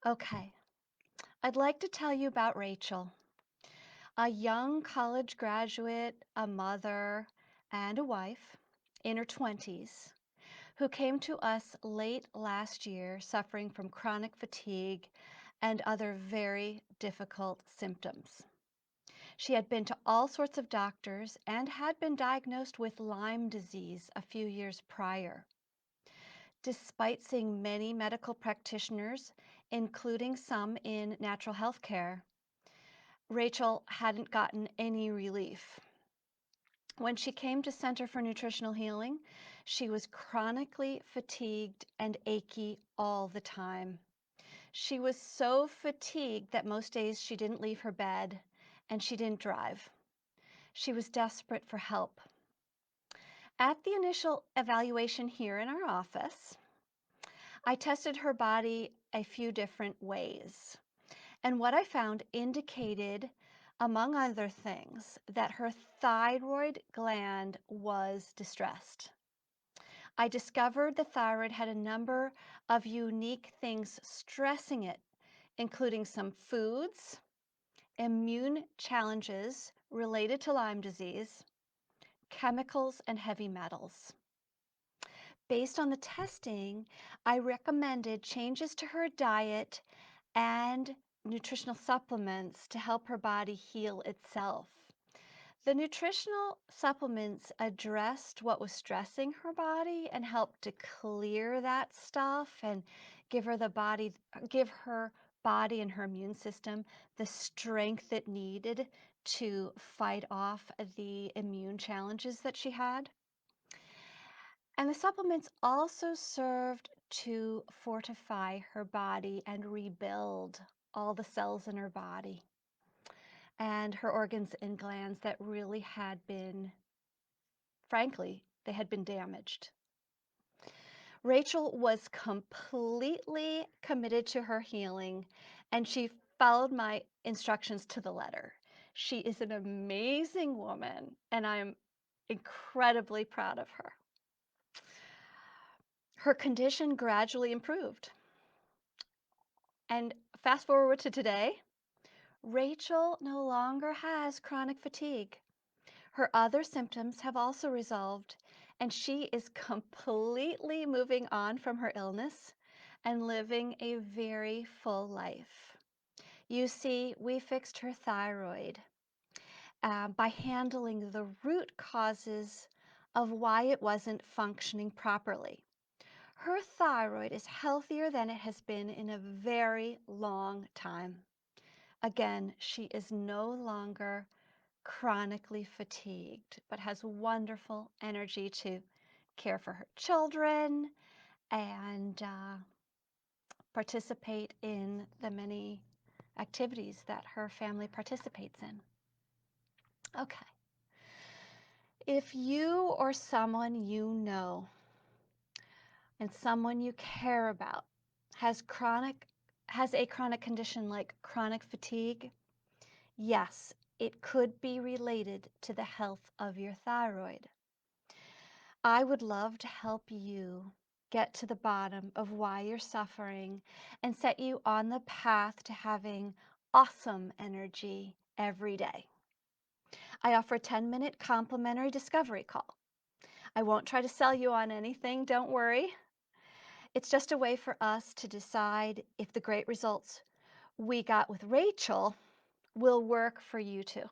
Okay, I'd like to tell you about Rachel, a young college graduate, a mother, and a wife in her 20s who came to us late last year suffering from chronic fatigue and other very difficult symptoms. She had been to all sorts of doctors and had been diagnosed with Lyme disease a few years prior. Despite seeing many medical practitioners, including some in natural health care, Rachel hadn't gotten any relief. When she came to Center for Nutritional Healing, she was chronically fatigued and achy all the time. She was so fatigued that most days she didn't leave her bed and she didn't drive. She was desperate for help. At the initial evaluation here in our office, I tested her body a few different ways. And what I found indicated, among other things, that her thyroid gland was distressed. I discovered the thyroid had a number of unique things stressing it, including some foods, immune challenges related to Lyme disease, chemicals, and heavy metals. Based on the testing, I recommended changes to her diet and nutritional supplements to help her body heal itself. The nutritional supplements addressed what was stressing her body and helped to clear that stuff and give her body and her immune system the strength it needed to fight off the immune challenges that she had. And the supplements also served to fortify her body and rebuild all the cells in her body and her organs and glands that really had been, frankly, they had been damaged. Rachel was completely committed to her healing and she followed my instructions to the letter. She is an amazing woman and I'm incredibly proud of her. Her condition gradually improved. And fast forward to today, Rachel no longer has chronic fatigue. Her other symptoms have also resolved, and she is completely moving on from her illness and living a very full life. You see, we fixed her thyroid by handling the root causes of why it wasn't functioning properly. Her thyroid is healthier than it has been in a very long time. Again, she is no longer chronically fatigued, but has wonderful energy to care for her children and participate in the many activities that her family participates in. Okay. If you or someone you know and someone you care about has a chronic condition like chronic fatigue, yes, it could be related to the health of your thyroid. I would love to help you get to the bottom of why you're suffering and set you on the path to having awesome energy every day. I offer a 10-minute complimentary discovery call. I won't try to sell you on anything, don't worry. It's just a way for us to decide if the great results we got with Rachel will work for you too.